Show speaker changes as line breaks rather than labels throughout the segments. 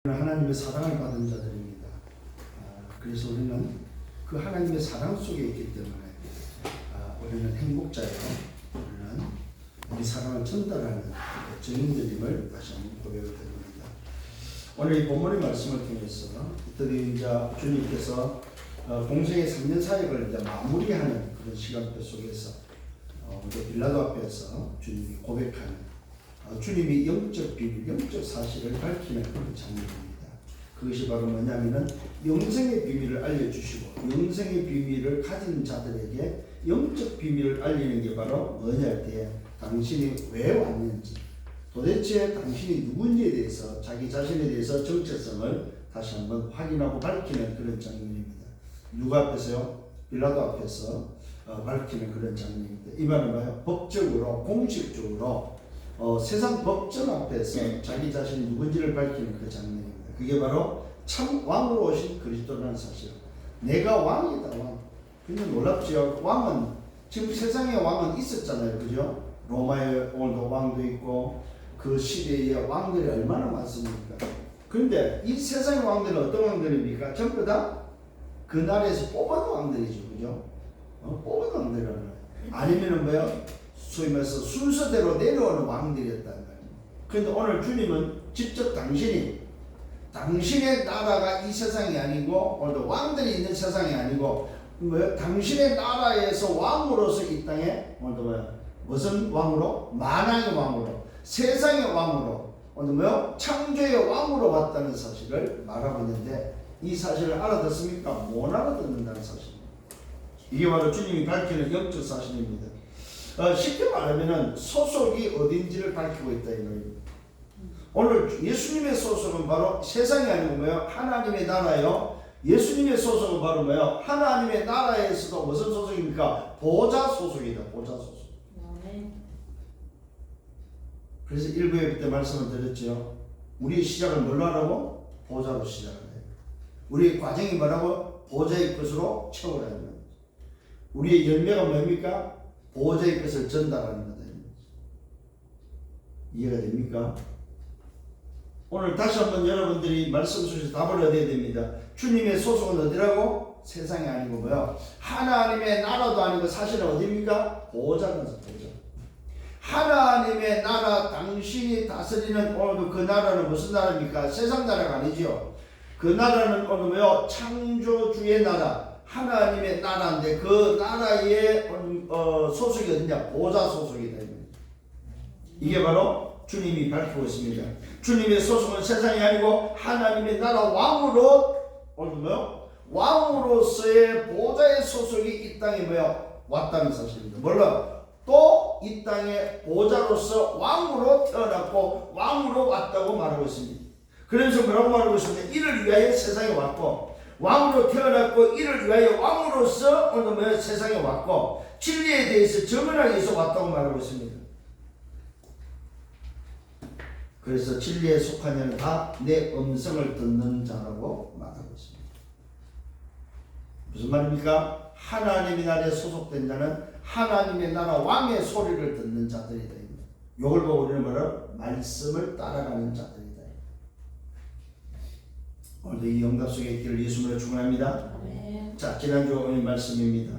하나님의 사랑을 받은 자들입니다. 그래서 우리는 그 하나님의 사랑 속에 있기 때문에 우리는 행복자예요. 우리는 이 사랑을 전달하는 증인들임을 다시 한번 고백을 드립니다. 오늘 이 본문의 말씀을 통해서 이들이 이제 주님께서 공생의 3년 사역을 이제 마무리하는 그런 시간표 속에서 빌라도 앞에서 주님이 고백하는 주님이 영적 비밀, 영적 사실을 밝히는 그런 장면입니다. 그것이 바로 뭐냐면은 영생의 비밀을 알려주시고 영생의 비밀을 가진 자들에게 영적 비밀을 알리는 게 바로 뭐냐 할 때 당신이 왜 왔는지 도대체 당신이 누군지에 대해서 자기 자신에 대해서 정체성을 다시 한번 확인하고 밝히는 그런 장면입니다. 누가 앞에서요? 빌라도 앞에서 밝히는 그런 장면입니다. 이 말은 뭐예요? 법적으로 공식적으로 세상 법정 앞에서 자기 자신이 누군지를 밝히는 그 장면입니다. 그게 바로 참 왕으로 오신 그리스도라는 사실. 내가 왕이다, 왕. 굉장히 놀랍죠. 왕은 지금 세상에 왕은 있었잖아요, 그죠? 로마의 오늘도 왕도 있고 그 시대에 왕들이 얼마나 많습니까? 그런데 이 세상의 왕들은 어떤 왕들입니까? 전부 다 그 나라에서 뽑은 왕들이죠, 그죠? 뽑은 왕들이라는 거예요. 아니면은 뭐요? 소위 말해서 순서대로 내려오는 왕들이었다는 거예요. 그런데 오늘 주님은 직접 당신의 나라가 이 세상이 아니고 오늘도 왕들이 있는 세상이 아니고 뭐요? 당신의 나라에서 왕으로서 이 땅에 오늘도 뭐요? 무슨 왕으로? 만왕의 왕으로, 세상의 왕으로, 오늘 뭐요? 창조의 왕으로 왔다는 사실을 말하고 있는데 이 사실을 알아듣습니까? 못 알아듣는다는 사실입니다. 이게 바로 주님이 밝히는 영적 사실입니다. 쉽게 말하면 소속이 어딘지를 밝히고 있다 이 말입니다. 오늘 예수님의 소속은 바로 세상이 아니고 뭐예요? 하나님의 나라요. 예수님의 소속은 바로 뭐예요? 하나님의 나라에서도 무슨 소속입니까? 보좌 소속이다. 보좌 소속. 그래서 1부에 때 말씀을 드렸죠. 우리의 시작은 뭘로 하라고? 보좌로 시작을 해요. 우리의 과정이 뭐라고? 보좌의 것으로 채우라는 거예요. 우리의 열매가 뭡니까? 보좌의 것을 전달하는 거다. 이해가 됩니까? 오늘 다시 한번 여러분들이 말씀 속에서 답을 얻어야 됩니다. 주님의 소속은 어디라고? 세상이 아니고 뭐요? 하나님의 나라도 아니고 사실은 어디입니까? 보좌라서 보좌. 하나님의 나라, 당신이 다스리는 오늘도 그 나라는 무슨 나라입니까? 세상 나라가 아니죠. 그 나라는 오늘 뭐요? 창조주의 나라. 하나님의 나라인데 그 나라의 소속이 어디냐? 보좌 소속이다. 이게 바로 주님이 밝히고 있습니다. 주님의 소속은 세상이 아니고 하나님의 나라 왕으로 오늘 뭐요? 왕으로서의 보좌의 소속이 이 땅에 뭐요? 왔다는 사실입니다. 물론 또 이 땅에 보좌로서 왕으로 태어났고 왕으로 왔다고 말하고 있습니다. 그러면서 뭐라고 말하고 있습니다. 이를 위하여 세상에 왔고 왕으로 태어났고 이를 위하여 왕으로서 오늘 뭐야? 세상에 왔고 진리에 대해서 증언하기 위해서 왔다고 말하고 있습니다. 그래서 진리에 속한 자는 다 내 음성을 듣는 자라고 말하고 있습니다. 무슨 말입니까? 하나님의 나라에 소속된 자는 하나님의 나라 왕의 소리를 듣는 자들이다. 이걸 보고 우리는 뭐라? 말씀을 따라가는 자들이다. 오늘도 이 영감 속에 있기를 예수님으로 축원합니다. 네. 자, 지난주 오늘 말씀입니다.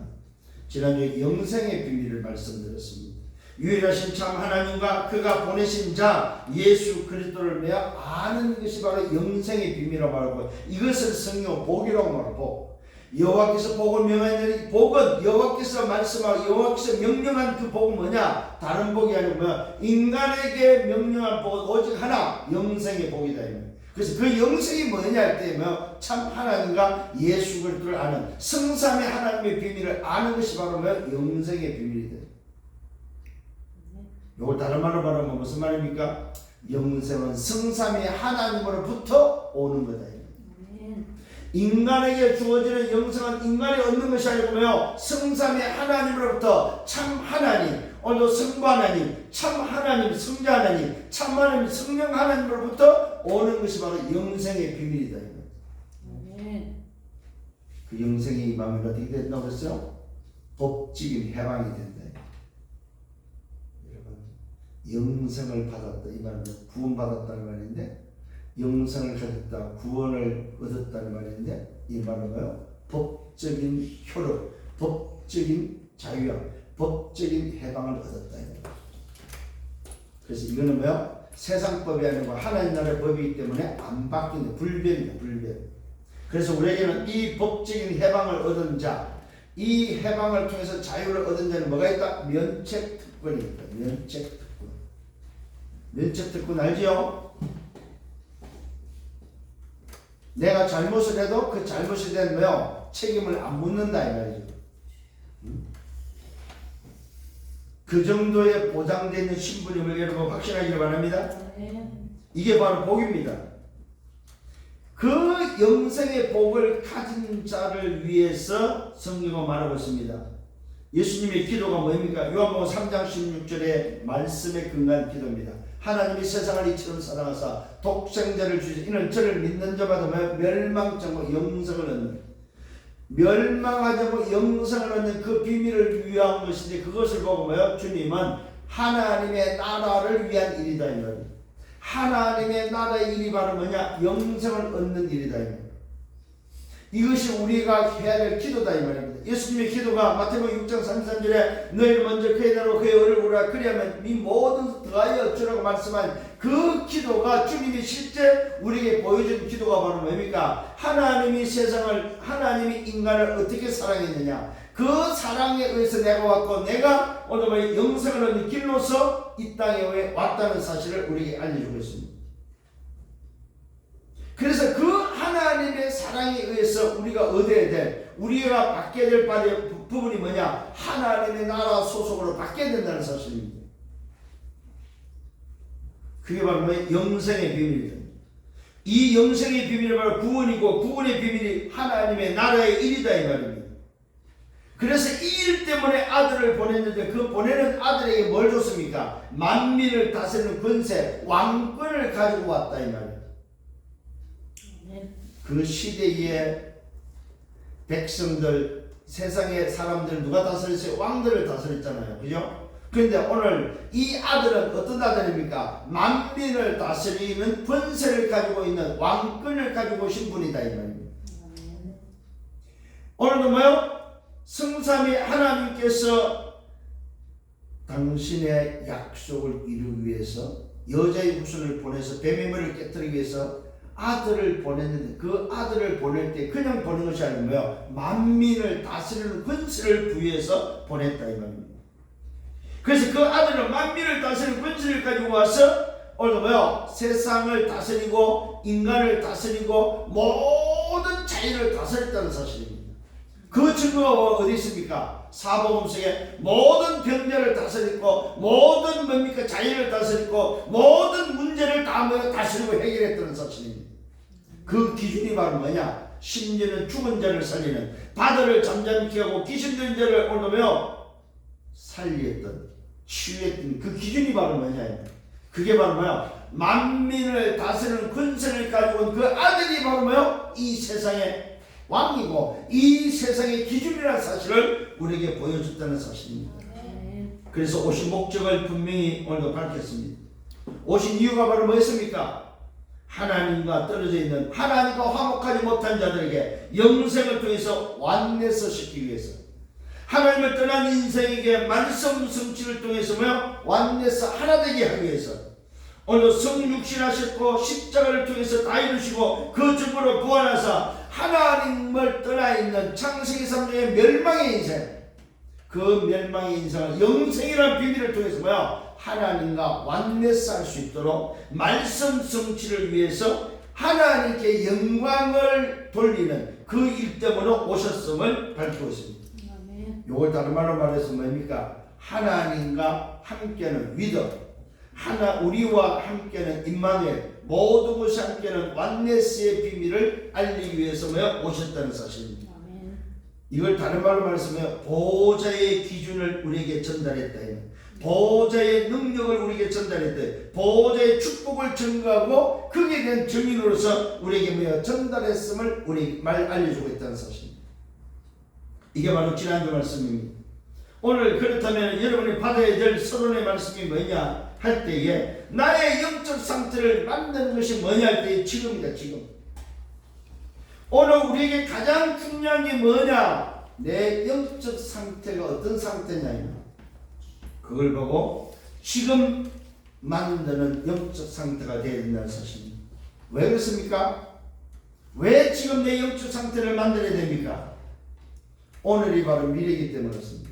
지난주에 영생의 비밀을 말씀드렸습니다. 유일하신 참 하나님과 그가 보내신 자 예수 그리스도를 매어 아는 것이 바로 영생의 비밀이라고 말하고 이것을 성경 복이라고 말하고 여호와께서 복을 명하니 복은 여호와께서 말씀하고 여호와께서 명령한 그 복은 뭐냐? 다른 복이 아니고 뭐야? 인간에게 명령한 복은 오직 하나 영생의 복이다. 그래서 그 영생이 뭐냐 할 때 참 하나님과 예수 그리스도를 아는 성삼의 하나님의 비밀을 아는 것이 바로 뭐야? 영생의 비밀이다. 이걸 다른 말로 말하면 무슨 말입니까? 영생은 성삼의 하나님으로부터 오는 거다. 인간에게 주어지는 영생은 인간이 얻는 것이 아니고 뭐요? 성삼의 하나님으로부터 참 하나님, 오늘 성부 하나님, 참 하나님, 성자 하나님, 참 하나님, 성령 하나님으로부터 오는 것이 바로 영생의 비밀이다. 그 영생이 임하면 어떻게 된다고 했어요? 법적인 해방이 된다. 여러분, 영생을 받았다 이 말은 구원받았다는 말인데 영생을 가졌다, 구원을 얻었다는 말인데 이 말은 뭐예요? 법적인 효력, 법적인 자유함, 법적인 해방을 얻었다. 그래서 이거는 뭐예요? 세상법이 아니고 하나님 나라의 법이기 때문에 안 바뀌는 불변이다, 불변. 그래서 우리에게는 이 법적인 해방을 얻은 자, 이 해방을 통해서 자유를 얻은 자는 뭐가 있다? 면책특권이 있다. 면책특권. 면책특권 알지요? 내가 잘못을 해도 그 잘못에 대한 뭐요? 책임을 안 묻는다 이 말이죠. 그 정도의 보장되어 있는 신분임을 여러분 확신하기를 바랍니다. 이게 바로 복입니다. 그 영생의 복을 가진 자를 위해서 성경은 말하고 있습니다. 예수님의 기도가 뭡니까? 요한복음 3장 16절의 말씀에 근거한 기도입니다. 하나님이 세상을 이처럼 사랑하사 독생자를 주시 이는 저를 믿는 자마다 멸망치 않고 영생을 얻는, 멸망하지 않고 영생을 얻는 그 비밀을 위한 것인데, 그것을 보고 뭐요? 주님은 하나님의 나라를 위한 일이다 이 말이에요. 하나님의 나라의 일이 바로 뭐냐? 영생을 얻는 일이다 이 말이에요. 이것이 우리가 해야 될 기도다 이 말입니다. 예수님의 기도가 마태복음 6장 33절에 너희를 먼저 그의 나라로 그의 의를 구하라 그리하면 이 모든 더하여 주라고 말씀한 그 기도가 주님이 실제 우리에게 보여준 기도가 바로 뭡니까? 하나님이 세상을, 하나님이 인간을 어떻게 사랑했느냐, 그 사랑에 의해서 내가 왔고 내가 오늘 영생을 얻는 길로서 이 땅에 왔다는 사실을 우리에게 알려주고 있습니다. 그래서 그 하나님의 사랑에 의해서 우리가 얻어야 될, 우리가 받게 될 부분이 뭐냐? 하나님의 나라 소속으로 받게 된다는 사실입니다. 그게 바로 영생의 비밀이다. 이 영생의 비밀이 바로 구원이고, 구원의 비밀이 하나님의 나라의 일이다 이 말입니다. 그래서 이 일 때문에 아들을 보냈는데 그 보내는 아들에게 뭘 줬습니까? 만민을 다스리는 권세, 왕권을 가지고 왔다 이 말입니다. 그 시대의 백성들, 세상의 사람들 누가 다스렸어요? 왕들을 다스렸잖아요. 그죠? 그런데 오늘 이 아들은 어떤 아들입니까? 만민을 다스리는 권세를 가지고 있는 왕권을 가지고 오신 분이다 이 말입니다. 오늘도 뭐요? 성삼위 하나님께서 당신의 약속을 이루기 위해서 여자의 후손을 보내서 뱀의 머리를 깨뜨리기 위해서 아들을 보냈는데, 그 아들을 보낼 때 그냥 보낸 것이 아니고요, 만민을 다스리는 권세를 부여해서 보냈다 이 말입니다. 그래서 그 아들은 만민을 다스리는 권세를 가지고 와서 오늘 뭐요? 세상을 다스리고 인간을 다스리고 모든 자연을 다스렸다는 사실입니다. 그 증거가 어디 있습니까? 사복음 속에 모든 병자를 다스리고 모든 뭡니까? 자연을 다스리고 모든 문제를 다 다스리고 해결했다는 사실입니다. 그 기준이 바로 뭐냐? 심지어는 죽은 자를 살리는, 바다를 잠잠케 하고 귀신 들린 자를 오늘며 살리했던, 치유했던 그 기준이 바로 뭐냐? 그게 바로 뭐야? 만민을 다스리는 권세를 가지고 온 그 아들이 바로 뭐요? 이 세상의 왕이고 이 세상의 기준이라는 사실을 우리에게 보여줬다는 사실입니다. 그래서 오신 목적을 분명히 오늘도 밝혔습니다. 오신 이유가 바로 뭐였습니까? 하나님과 떨어져 있는, 하나님과 화목하지 못한 자들에게 영생을 통해서 완내서 시키기 위해서, 하나님을 떠난 인생에게 말씀 성취를 통해서 완내서 하나 되게 하기 위해서 오늘 성육신하셨고 십자가를 통해서 다 이루시고 그 증거로 부활하사 하나님을 떠나 있는 창세기 3장의 멸망의 인생, 그 멸망의 인생을 영생이라는 비밀을 통해서 하나님과 완내서 할 수 있도록 말씀 성취를 위해서 하나님께 영광을 돌리는 그 일 때문에 오셨음을 밝히고 있습니다. 이걸 다른 말로 말해서 뭡니까? 하나님과 함께는 위더, 우리와 함께는 임마누엘, 모든 것이 함께는 완내스의 비밀을 알리기 위해서 오셨다는 사실입니다. 이걸 다른 말로 말해서 보호자의 기준을 우리에게 전달했다. 보호자의 능력을 우리에게 전달했다. 보호자의 축복을 증거하고 거기에 대한 증인으로서 우리에게 전달했음을 우리 알려주고 있다는 사실입니다. 이게 바로 지난주 말씀입니다. 오늘 그렇다면 여러분이 받아야 될 서론의 말씀이 뭐냐 할 때에 나의 영적 상태를 만드는 것이 뭐냐 할 때 지금이다. 지금 오늘 우리에게 가장 중요한 게 뭐냐, 내 영적 상태가 어떤 상태냐, 그걸 보고 지금 만드는 영적 상태가 되어야 된다는 사실입니다. 왜 그렇습니까? 왜 지금 내 영적 상태를 만들어야 됩니까? 오늘이 바로 미래이기 때문에 그렇습니다.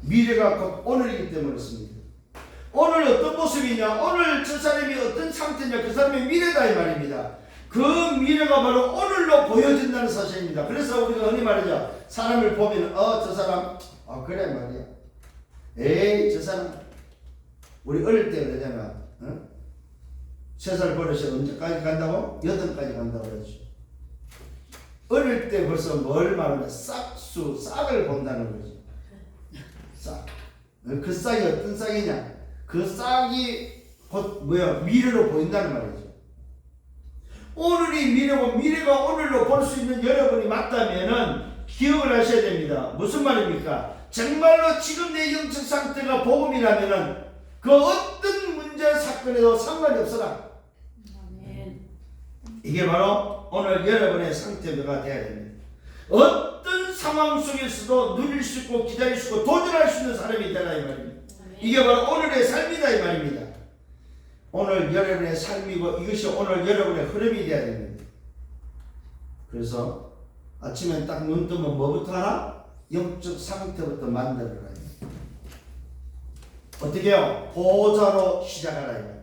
미래가 곧 오늘이기 때문에 그렇습니다. 오늘 어떤 모습이냐, 오늘 저 사람이 어떤 상태냐, 그 사람의 미래다 이 말입니다. 그 미래가 바로 오늘로 보여진다는 사실입니다. 그래서 우리가 흔히 말하죠, 사람을 보면 저 사람 그래 말이야, 에이 저 사람, 우리 어릴 때 그러잖아, 3살 버릇이 언제까지 간다고? 8까지 간다고 그러죠. 어릴 때 벌써 뭘 말하냐, 싹을 본다는 거죠. 싹. 그 싹이 어떤 싹이냐, 그 싹이 곧 미래로 보인다는 말이죠. 오늘이 미래고 미래가 오늘로 볼 수 있는 여러분이 맞다면은 기억을 하셔야 됩니다. 무슨 말입니까? 정말로 지금 내 영적 상태가 복음이라면은 그 어떤 문제 사건에도 상관이 없어라. 이게 바로 오늘 여러분의 상태가 되어야 됩니다. 어떤 상황 속에서도 누릴 수 있고 기다릴 수 있고 도전할 수 있는 사람이 되라 이 말입니다. 이게 바로 오늘의 삶이다 이 말입니다. 오늘 여러분의 삶이고 이것이 오늘 여러분의 흐름이 되어야 됩니다. 그래서 아침에 딱 눈 뜨면 뭐부터 하나? 영적 상태부터 만들어라. 어떻게 해요? 보좌로 시작하라.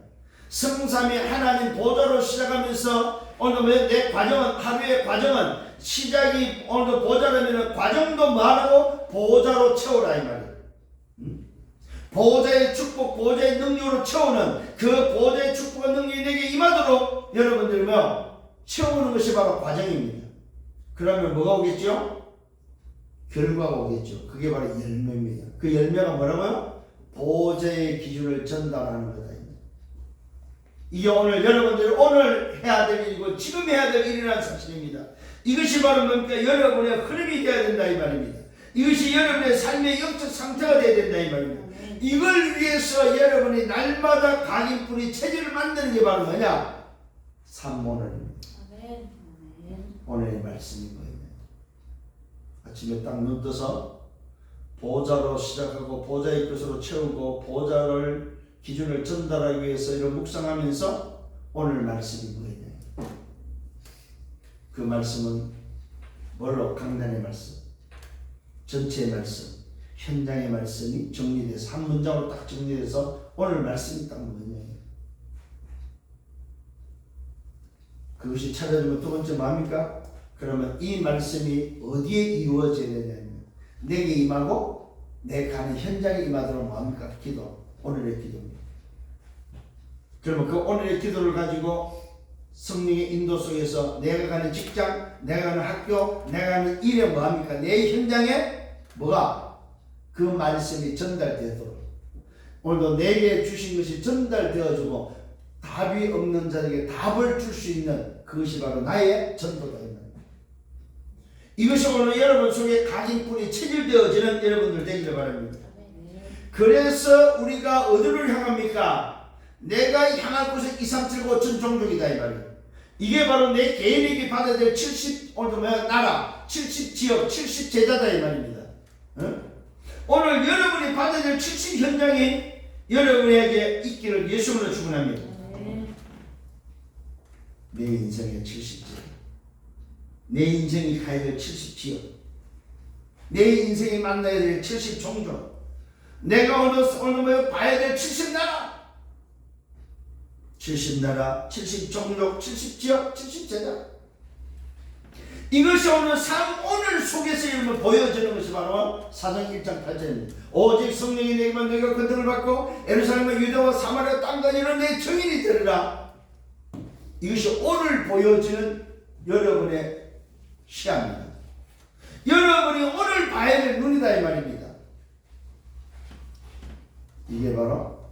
성삼위 하나님 보좌로 시작하면서 오늘 내 과정은, 하루의 과정은 시작이 오늘도 보좌라면 과정도 말하고 보좌로 채우라 이 말이에요. 보좌의 축복, 보좌의 능력으로 채우는 그 보좌의 축복과 능력이 내게 임하도록 여러분들 채우는 것이 바로 과정입니다. 그러면 뭐가 오겠죠? 결과가 오겠죠. 그게 바로 열매입니다. 그 열매가 뭐라고요? 보좌의 기준을 전달하는 거다. 이게 오늘 여러분들이 오늘 해야 될 일이고 지금 해야 될 일이라는 사실입니다. 이것이 바로 뭡니까? 여러분의 흐름이 되어야 된다 이 말입니다. 이것이 여러분의 삶의 영적 상태가 되어야 된다 이 말입니다. 이걸 위해서 여러분이 날마다 각인뿌리 체질을 만드는 게 바로 뭐냐? 산모늘입니다. 오늘의 말씀이 뭐예요? 아침에 딱 눈 떠서 보좌로 시작하고 보좌의 것으로 채우고 보좌를 기준을 전달하기 위해서 이런 묵상하면서 오늘 말씀이 뭐예요? 그 말씀은 뭘로? 강단의 말씀, 전체의 말씀, 현장의 말씀이 정리돼서 한 문장으로 딱 정리돼서 오늘 말씀이 딱 뭐냐? 그것이 찾아주면 두 번째 뭡니까? 그러면 이 말씀이 어디에 이루어져야 되냐면 내게 임하고 내 가는 현장에 임하도록 뭡니까? 기도, 오늘의 기도입니다. 그러면 그 오늘의 기도를 가지고 성령의 인도 속에서 내가 가는 직장, 내가 가는 학교, 내가 가는 일에 뭐합니까? 내 현장에 뭐가? 그 말씀이 전달되도록 오늘도 내게 주신 것이 전달되어지고 답이 없는 자에게 답을 줄 수 있는 그것이 바로 나의 전도다. 이것이 오늘 여러분 속에 각인뿌리 체질되어지는 여러분들 되기를 바랍니다. 그래서 우리가 어디를 향합니까? 내가 향할 곳은 2, 3, 7, 5천 종족이다 이 말이에요. 이게 바로 내 개인에게 받아야 될 70 나라, 70 지역, 70 제자다 이 말입니다. 오늘 여러분이 받아야 될 70 현장이 여러분에게 있기를 예수님으로 축원합니다. 내 인생의 70 지역, 내 인생이 가야 될 70 지역, 내 인생이 만나야 될 70 종족, 내가 오늘 봐야 될 70 나라, 70 나라, 70 종족, 70 지역, 70 제자. 이것이 오늘 오늘 속에서 이름을 보여주는 것이 바로 사도행 1장 8절입니다. 오직 성령이 내게만 내가 권능을 받고 예루살렘과 유대와 사마리아 땅까지는 내 증인이 되리라. 이것이 오늘 보여지는 여러분의 시야입니다. 여러분이 오늘 봐야 될 눈이다 이 말입니다. 이게 바로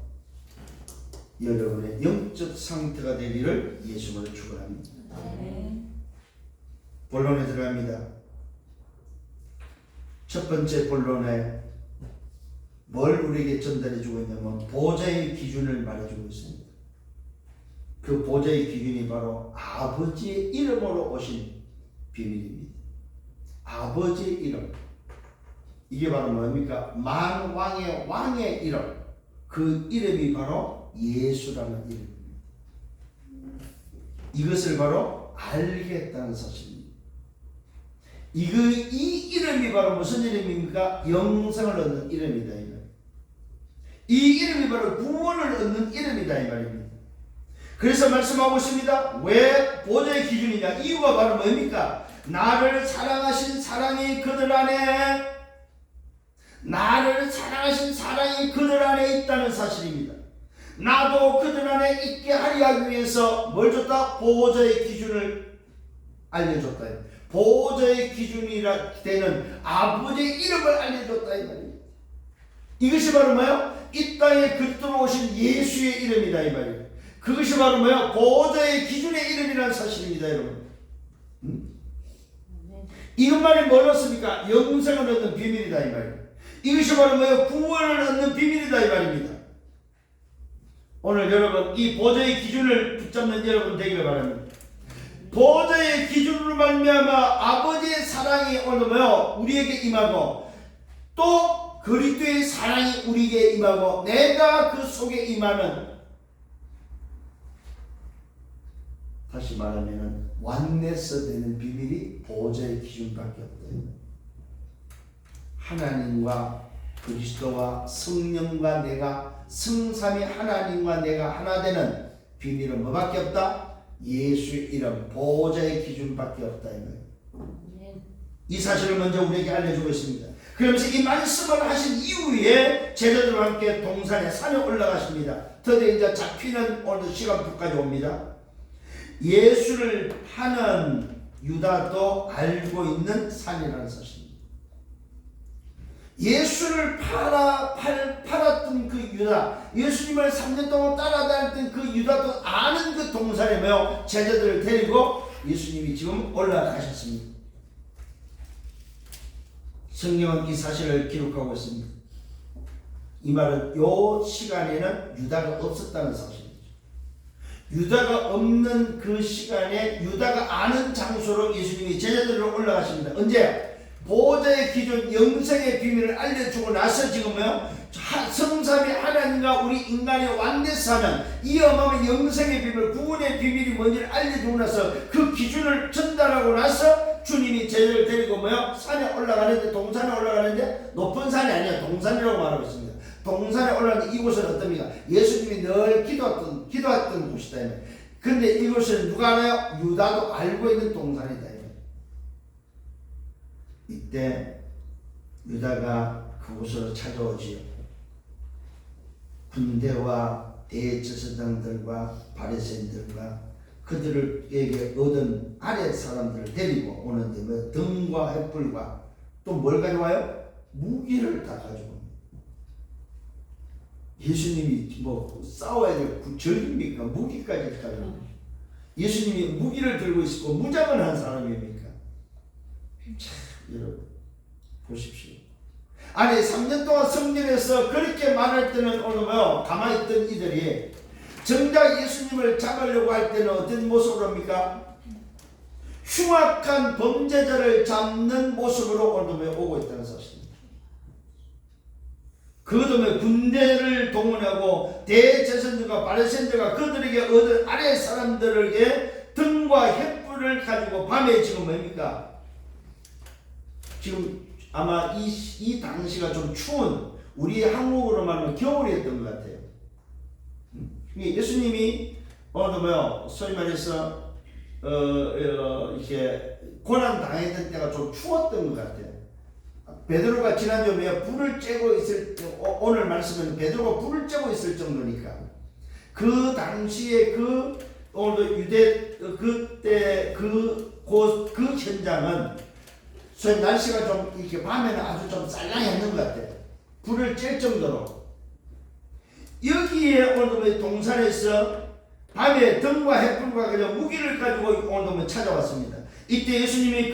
여러분의 영적 상태가 되기를 예수님으로 축원합니다. 본론에 들어갑니다. 첫 번째 본론에 뭘 우리에게 전달해 주고 있냐면 보좌의 기준을 말해주고 있습니다. 그 보좌의 기준이 바로 아버지의 이름으로 오신 비밀입니다. 아버지의 이름. 이게 바로 뭡니까? 만왕의 왕의 이름. 그 이름이 바로 예수라는 이름입니다. 이것을 바로 알겠다는 사실입니다. 이 이름이 바로 무슨 이름입니까? 영생을 얻는 이름이다 이 말. 이 이름이 바로 구원을 얻는 이름이다 이 말입니다. 그래서 말씀하고 있습니다. 왜 보좌의 기준이냐? 이유가 바로 뭡니까? 나를 사랑하신 사랑이 그들 안에 있다는 사실입니다. 나도 그들 안에 있게 하기 위해서 뭘 줬다? 보좌의 기준을 알려줬다. 보좌의 기준이라 되는 아버지의 이름을 알려줬다 이 말입니다. 이것이 바로 뭐예요? 이 땅에 그리스도로 오신 예수의 이름이다 이 말이에요. 그것이 바로 뭐예요? 보좌의 기준의 이름이라는 사실입니다 여러분. 이것만이 뭘 얻습니까? 영생을 얻는 비밀이다 이 말이에요. 이것이 바로 뭐예요? 구원을 얻는 비밀이다 이 말입니다. 오늘 여러분 이 보좌의 기준을 붙잡는 여러분 되기를 바랍니다. 보좌의 기준으로 말미암아 아버지의 사랑이 오늘 뭐요? 우리에게 임하고 또 그리스도의 사랑이 우리에게 임하고 내가 그 속에 임하는, 다시 말하면 완내서 되는 비밀이 보좌의 기준밖에 없다. 하나님과 그리스도와 성령과 내가 성삼위 하나님과 내가 하나 되는 비밀은 뭐밖에 없다? 예수의 이름 보좌의 기준밖에 없다. 이 사실을 먼저 우리에게 알려주고 있습니다. 그러면서 이 말씀을 하신 이후에 제자들과 함께 동산에 산에 올라가십니다. 드디어 이제 잡히는 오늘 시간부까지 옵니다. 예수를 파는 유다도 알고 있는 산이라는 사실입니다. 예수를 팔았던 그 유다, 예수님을 3년 동안 따라다녔던 그 유다도 아는 그 동산에 모여 제자들을 데리고 예수님이 지금 올라가셨습니다. 성경은 이 사실을 기록하고 있습니다. 이 말은 이 시간에는 유다가 없었다는 사실이죠. 유다가 없는 그 시간에 유다가 아는 장소로 예수님이 제자들로 올라가십니다. 언제? 보좌의 기준 영생의 비밀을 알려주고 나서 지금요 성삼위 하나님과 우리 인간의 완대서 하는 이 어마어마한 영생의 비밀, 구원의 비밀이 뭔지를 알려주고 나서 그 기준을 전달하고 나서 주님이 제자를 데리고 뭐요? 산에 올라가는데, 동산에 올라가는데, 높은 산이 아니야 동산이라고 말하고 있습니다. 동산에 올라가는데 이곳은 어떻습니까? 예수님이 늘 기도했던 곳이다. 근데 이곳은 누가 알아요? 유다도 알고 있는 동산이다. 이때 유다가 그곳으로 찾아오지요. 군대와 대제사장들과 바리새인들과 그들에게 얻은 아래 사람들을 데리고 오는데 뭐 등과 횃불과 또 뭘 가져와요? 무기를 다 가지고. 예수님이 뭐 싸워야 될 적입니까? 무기까지 가지고. 예수님이 무기를 들고 있고 무장을 한 사람입니까? 참 여러분 보십시오. 아니 3년 동안 성전에서 그렇게 말할 때는 오늘 뭐요? 가만히 있던 이들이 정작 예수님을 잡으려고 할 때는 어떤 모습으로 합니까? 흉악한 범죄자를 잡는 모습으로 오늘 오고 있다는 사실입니다. 그것도 군대를 동원하고 대제사장과 바리새인들과 그들에게 얻은 아래 사람들에게 등과 횃불을 가지고 밤에 지금 뭡니까? 지금 아마 이 당시가 좀 추운, 우리 한국으로 말하면 겨울이었던 것 같아요. 예수님이 소위 말해서 이렇게 고난 당했던 때가 좀 추웠던 것 같아요. 베드로가 지난주에 불을 쬐고 있을 때, 오늘 말씀은 베드로가 불을 쬐고 있을 정도니까 그 당시에 유대 그때 그 현장은 소위 날씨가 좀 이렇게 밤에는 아주 좀 쌀랑했는 것 같아요. 불을 쬐 정도로. 여기에 오늘 동산에서 밤에 등과 횃불과 그냥 무기를 가지고 오늘 찾아왔습니다. 이때 예수님이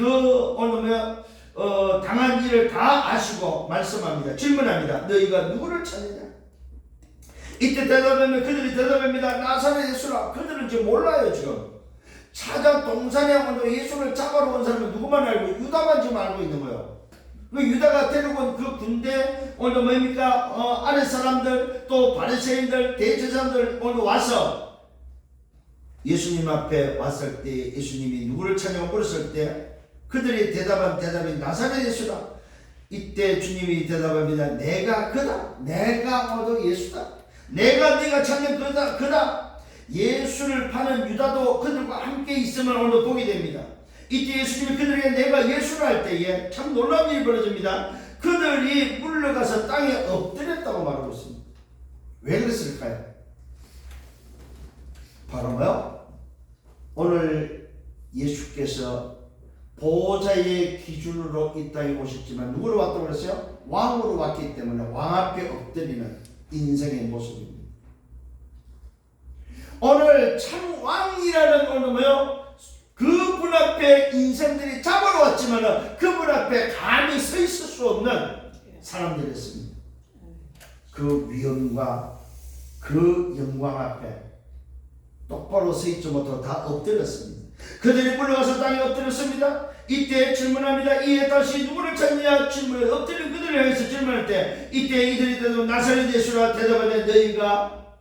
당한 일을 다 아시고 말씀합니다. 질문합니다. 너희가 누구를 찾느냐? 이때 대답하면 그들이 대답합니다. 나사렛 예수라. 그들은 지금 몰라요. 지금 찾아 동산에 오늘 예수를 잡아러 온 사람은 누구만 알고 유다만 지금 알고 있는 거예요. 그 유다가 데리고 온 그 군대 오늘 뭡니까? 아랫 사람들 또 바리새인들 대제사장들 오늘 와서 예수님 앞에 왔을 때 예수님이 누구를 찾냐고 물었을 때 그들이 대답한 대답이 나사렛 예수다. 이때 주님이 대답합니다. 내가 그다. 내가 오늘 예수다. 내가 찾는 그다. 예수를 파는 유다도 그들과 함께 있음을 오늘 보게 됩니다. 이때 예수님이 그들에게 내가 예수를 할 때에 참 놀라운 일이 벌어집니다. 그들이 물러가서 땅에 엎드렸다고 말하고 있습니다. 왜 그랬을까요? 바로 뭐요? 오늘 예수께서 보호자의 기준으로 이 땅에 오셨지만 누구로 왔다고 그랬어요? 왕으로 왔기 때문에 왕 앞에 엎드리는 인생의 모습입니다. 오늘 참 왕이라는 오늘 뭐요? 그분 앞에 인생들이 잡아러 왔지만 그분 앞에 감히 서 있을 수 없는 사람들이었습니다. 그 위엄과 그 영광 앞에 똑바로 서 있지 못하고 다 엎드렸습니다. 그들이 물러가서 땅에 엎드렸습니다. 이때 질문합니다. 이에 다시 누구를 찾느냐 질문을 엎드린 그들을 향해서 질문할 때 이때 이들이 대답 나사렛 예수라 대답하되 너희가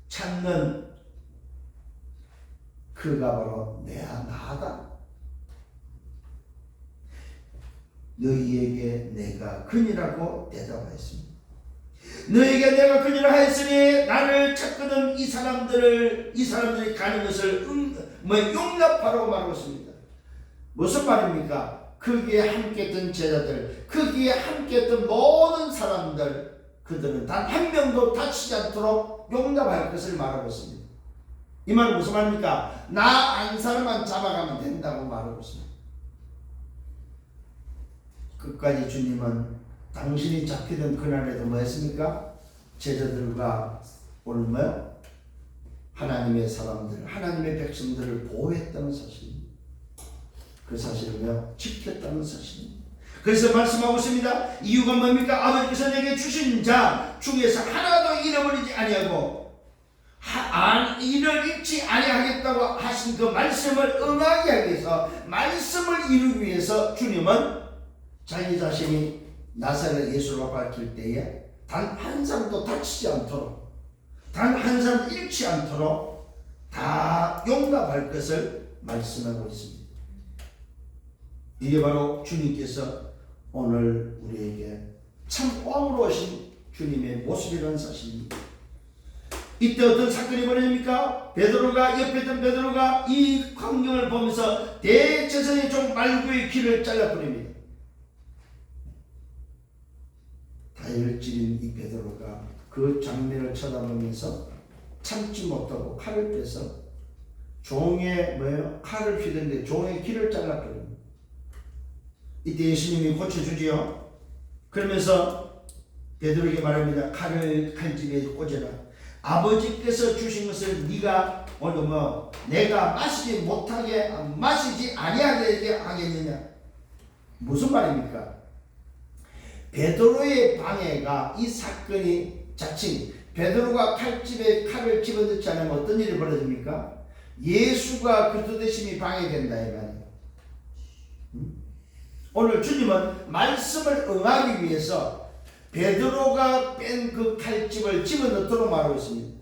찾는 그가 바로 나다. 너희에게 내가 그니라고 대답하였습니다. 너희에게 내가 그니라 하였으니 나를 찾거든 이 사람들이 가는 것을 용납하라고 말하고 있습니다. 무슨 말입니까? 거기에 함께했던 제자들, 거기에 함께했던 모든 사람들, 그들은 단 한 명도 다치지 않도록 용납할 것을 말하고 있습니다. 이 말은 무슨 말입니까? 나 한 사람만 잡아가면 된다고 말하고 있습니다. 끝까지 주님은 당신이 잡히던 그날에도 뭐 했습니까? 제자들과 오늘 뭐요? 하나님의 사람들, 하나님의 백성들을 보호했다는 사실입니다. 그 사실을 뭐요? 지켰다는 사실입니다. 그래서 말씀하고 있습니다. 이유가 뭡니까? 아버지께서 내게 주신 자 중에서 하나도 잃어버리지 아니하고 이를 잃지 아니하겠다고 하신 그 말씀을 응하게 하기 위해서 말씀을 이루기 위해서 주님은 자기 자신이 나사렛 예수로 밝힐 때에 단 한 사람도 다치지 않도록 단 한 사람도 잃지 않도록 다 용납할 것을 말씀하고 있습니다. 이게 바로 주님께서 오늘 우리에게 참 왕으로 오신 주님의 모습이라는 사실입니다. 이때 어떤 사건이 벌어집니까? 옆에 있던 베드로가 이 광경을 보면서 대제사장의 종 말구의 귀를 잘라버립니다. 다혈질인 이 베드로가 그 장면을 쳐다보면서 참지 못하고 칼을 빼서 종의 칼을 휘두르는데 종의 귀를 잘라버립니다. 이때 예수님이 고쳐주지요. 그러면서 베드로에게 말합니다. 칼집에 꽂아라. 아버지께서 주신 것을 네가 오늘 내가 마시지 아니하게 하겠느냐. 무슨 말입니까? 베드로의 방해가 이 사건이 자칫 베드로가 칼집에 칼을 집어넣지 않으면 어떤 일이 벌어집니까? 예수가 그리스도 되심이 방해된다 이 말이에요. 오늘 주님은 말씀을 응하기 위해서 베드로가 뺀 그 칼집을 집어넣도록 말하고 있습니다.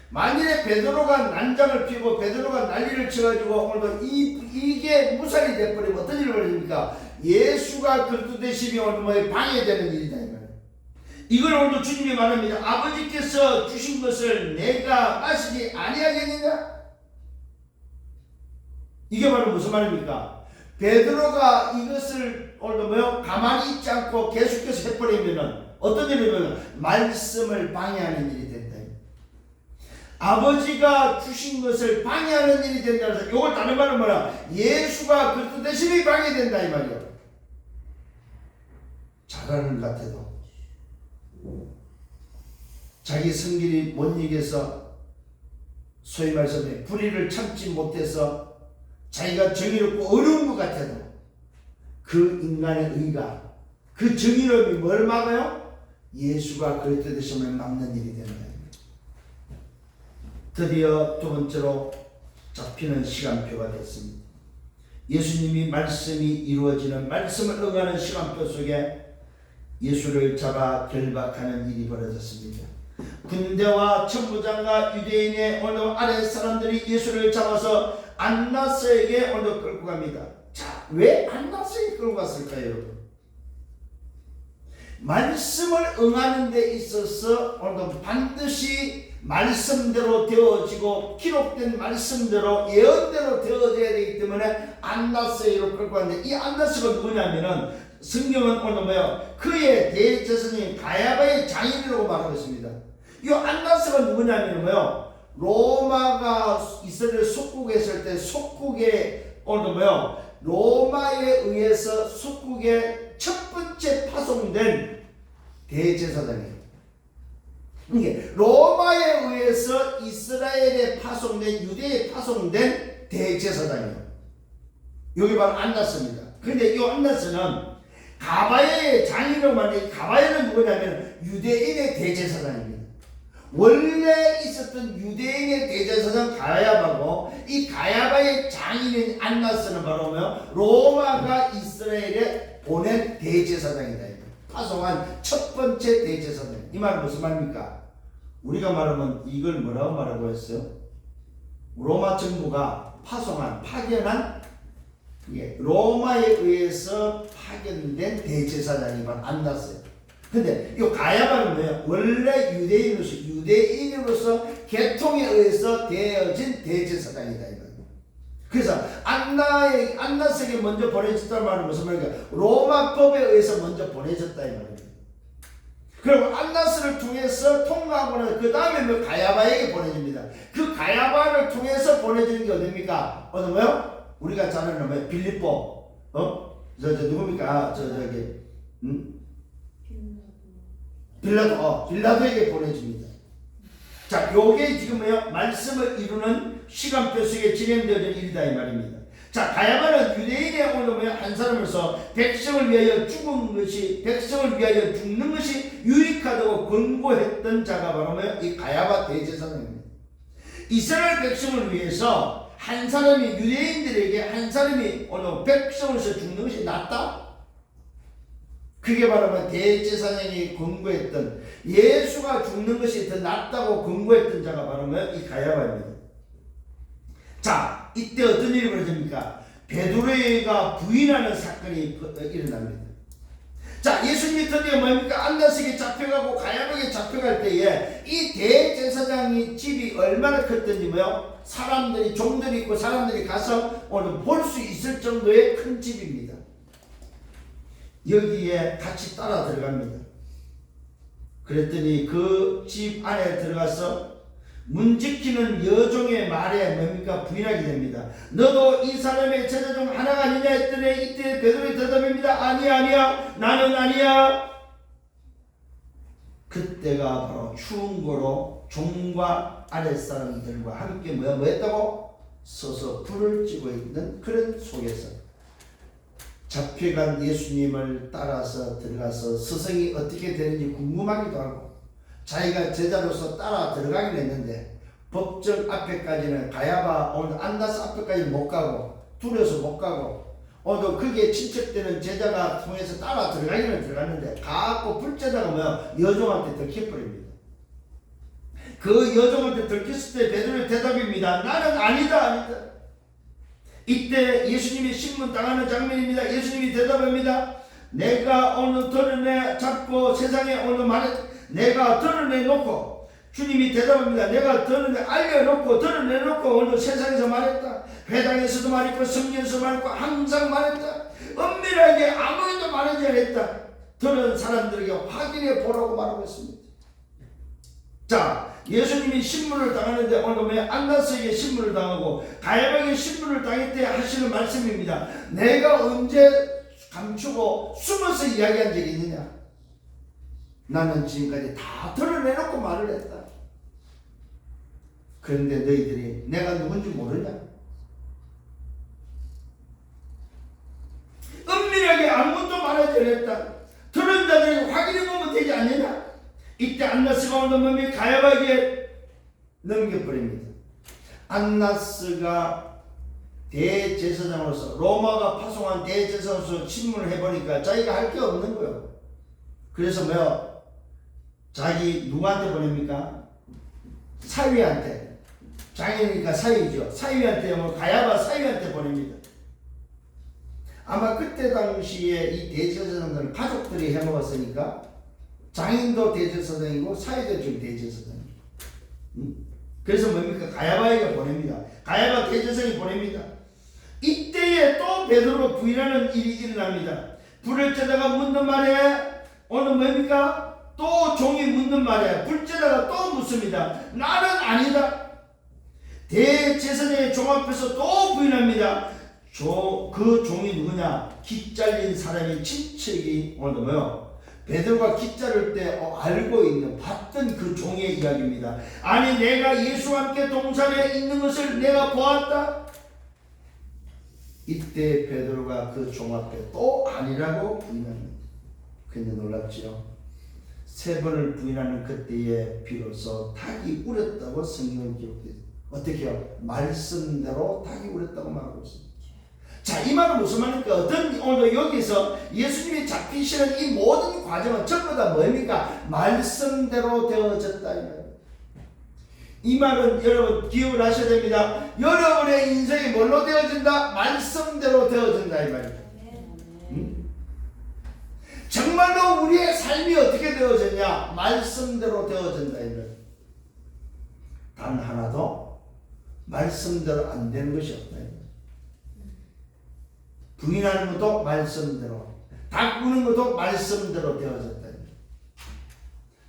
만일에 베드로가 난장을 피고 베드로가 난리를 쳐가지고 오늘도 이게 무살이 돼버리면 어떤 일이 벌어집니까? 예수가 그리스도 되심이 오늘 방해되는 일이다 이 말이에요. 이걸 오늘도 주님이 말합니다. 아버지께서 주신 것을 내가 마시지 아니하겠느냐? 이게 바로 무슨 말입니까? 베드로가 이것을 오늘도 가만히 있지 않고 계속해서 해버리면은 어떤 일이 벌어져요? 말씀을 방해하는 일이 된다. 아버지가 주신 것을 방해하는 일이 된다. 그래서 이걸 다른 말은 뭐야? 예수가 그리스도 되심이 방해된다 이 말이에요. 잘하는 것 같아도 자기 성질이 못 이겨서 소위 말해서 불의를 참지 못해서 자기가 정의롭고 어려운 것 같아도 그 인간의 의가, 그 정의로움이 뭘 막아요? 예수가 그리스도 되심을 막는 일이 된다. 드디어 두 번째로 잡히는 시간표가 됐습니다. 예수님이 말씀이 이루어지는, 말씀을 응하는 시간표 속에 예수를 잡아 결박하는 일이 벌어졌습니다. 군대와 천부장과 유대인의 어느 아래 사람들이 예수를 잡아서 안나스에게 어느 끌고 갑니다. 자, 왜 안나스에게 끌고 갔을까요, 여러분? 말씀을 응하는 데 있어서 오늘 반드시 말씀대로 되어지고 기록된 말씀대로 예언대로 되어져야 되기 때문에 안나스로 끌고 왔는데, 이 안나스가 누구냐면은 성경은 오늘 뭐예요? 그의 대제사장인 가야바의 장인이라고 말하고 있습니다. 이 안나스가 누구냐면 뭐예요? 로마가 이스라엘 속국했을 때 속국에 오늘 뭐예요? 로마에 의해서 속국의 첫 번째 파송된 대제사장이에요. 이게 로마에 의해서 이스라엘에 파송된, 유대에 파송된 대제사장이에요. 여기 바로 안나스입니다. 그런데 이 안나스는 가바야의 장인으로 말하는, 가바야는 누구냐면 유대인의 대제사장입니다. 원래 있었던 유대인의 대제사장 가야바고, 이 가야바의 장인인 안나스는 바로 뭐요? 로마가 이스라엘에 보낸 대제사장이다. 파송한 첫 번째 대제사장. 이 말은 무슨 말입니까? 우리가 말하면 이걸 뭐라고 말하고 했어요? 로마 정부가 파송한, 파견한, 로마에 의해서 파견된 대제사장이 바로 안나스예요. 근데 이 가야바는 뭐예요? 원래 유대인으로서 계통에 의해서 되어진 대제사장이다. 그래서 안나스에게 먼저 보내졌다는 말은 무슨 말인가? 로마 법에 의해서 먼저 보내졌다 이 말입니다. 그리고 안나스를 통해서 통과하고 나서 그 다음에 뭐 가야바에게 보내집니다. 그 가야바를 통해서 보내지는 게 어딥니까? 어느 뭐요? 우리가 잘 아는 뭐요? 빌립보, 누굽니까? 빌라도에게 보내집니다. 자, 요게 지금 뭐요? 말씀을 이루는 시간표 속에 진행되어진 일이다 이 말입니다. 자, 가야바는 유대인의 오늘 뭐요? 한 사람으로서 백성을 위하여 백성을 위하여 죽는 것이 유익하다고 권고했던 자가 바로 뭐요? 이 가야바 대제사장입니다. 이스라엘 백성을 위해서 한 사람이, 유대인들에게 한 사람이 오늘 백성으로서 죽는 것이 낫다? 그게 바로 대제사장이 권고했던, 예수가 죽는 것이 더 낫다고 권고했던 자가 바로 이 가야바입니다. 자, 이때 어떤 일이 벌어집니까? 베드로가 부인하는 사건이 일어납니다. 자, 예수님이 드디어 뭡니까? 안나스에게 잡혀가고 가야바에게 잡혀갈 때에 이 대제사장이 집이 얼마나 컸던지 뭐요? 사람들이, 종들이 있고 사람들이 가서 오늘 볼 수 있을 정도의 큰 집입니다. 여기에 같이 따라 들어갑니다. 그랬더니 그 집 안에 들어가서 문 지키는 여종의 말에 뭡니까? 부인하게 됩니다. 너도 이 사람의 제자 중 하나가 아니냐 했더니 이때 베드로의 대답입니다. 아니야 나는 아니야. 그때가 바로 추운 고로 종과 아랫사람들과 함께 뭐 했다고? 서서 불을 찌고 있는 그런 속에서 잡혀간 예수님을 따라서 들어가서 스승이 어떻게 되는지 궁금하기도 하고, 자기가 제자로서 따라 들어가긴 했는데 법정 앞에까지는 가야바 오늘 안나스 앞에까지 못 가고, 두려워서 못 가고, 또 그게 친척되는 제자가 통해서 따라 들어가기는 들어갔는데 가고 불제자가 뭐야? 여종한테 들켜버립니다. 그 여종한테 들켰을 때 베드로의 대답입니다. 나는 아니다. 이때 예수님이 신문 당하는 장면입니다. 예수님이 대답합니다. 내가 오늘 드러내 잡고 세상에 오늘 내가 드러내놓고, 주님이 대답합니다. 내가 알려놓고 드러내놓고 오늘 세상에서 말했다. 회당에서도 말했고 성경에서 말했고 항상 말했다. 은밀하게 아무에도 말하지 않았다. 들은 사람들에게 확인해 보라고 말하고 있습니다. 자, 예수님이 신문을 당하는데 오늘 왜 안나스에게 신문을 당하고 가야바에게 신문을 당할 때 하시는 말씀입니다. 내가 언제 감추고 숨어서 이야기한 적이 있느냐? 나는 지금까지 다 드러내놓고 말을 했다. 그런데 너희들이 내가 누군지 모르냐? 은밀하게 오늘 몸이 가야바에게 넘겨버립니다. 안나스가 대제사장으로서 로마가 파송한 대제사장으로서 신문을 해보니까 자기가 할 게 없는 거예요. 그래서 뭐요? 자기 누구한테 보냅니까? 사위한테. 장인이니까 사위죠. 사위한테 뭐 가야바 사위한테 보냅니다. 아마 그때 당시에 이 대제사장들은 가족들이 해먹었으니까 장인도 대제사장이고 사위도 지금 대제사장이에요. 그래서 뭡니까? 가야바에게 보냅니다. 가야바 대제사장이 보냅니다. 이때에 또 베드로가 부인하는 일이 일어납니다. 불을 쬐다가 묻는 말에 오늘 뭡니까? 또 종이 묻는 말에 불 쬐다가 또 묻습니다. 나는 아니다. 대제사장의 종 앞에서 또 부인합니다. 그 종이 누구냐? 기 잘린 사람이 친척이 오늘 뭐요? 베드로가 기 자를 때 알고 있는 봤던 그 종의 이야기입니다. 아니 내가 예수와 함께 동산에 있는 것을 내가 보았다. 이때 베드로가 그 종 앞에 또 아니라고 부인합니다. 굉장히 놀랍지요. 3번을 부인하는 그때에 비로소 닭이 울었다고 성경은 기록되어 있습니다. 어떻게요? 말씀대로 닭이 울었다고 말하고 있습니다. 자, 이 말은 무슨 말입니까? 오늘 여기서 예수님이 잡히시는 이 모든 과정은 전부 다 뭡니까? 말씀대로 되어졌다 이 말입니다. 이 말은 여러분 기억을 하셔야 됩니다. 여러분의 인생이 뭘로 되어진다? 말씀대로 되어진다 이 말입니다. 정말로 우리의 삶이 어떻게 되어졌냐? 말씀대로 되어진다 이 말입니다. 단 하나도 말씀대로 안 되는 것이 없다. 부인하는 것도 말씀대로, 닭우는 것도 말씀대로 되어졌다.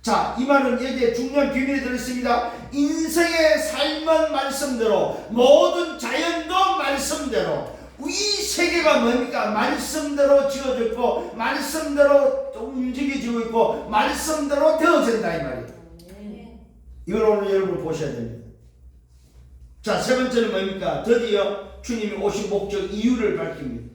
자, 이 말은 여기에 중요한 비밀이 들어있습니다. 인생의 삶은 말씀대로, 모든 자연도 말씀대로, 이 세계가 뭡니까? 말씀대로 지어졌고, 말씀대로 움직여지고 있고, 말씀대로 되어진다 이 말이에요. 이걸 오늘 여러분 보셔야 됩니다. 자, 3번째는 뭡니까? 드디어 주님이 오신 목적 이유를 밝힙니다.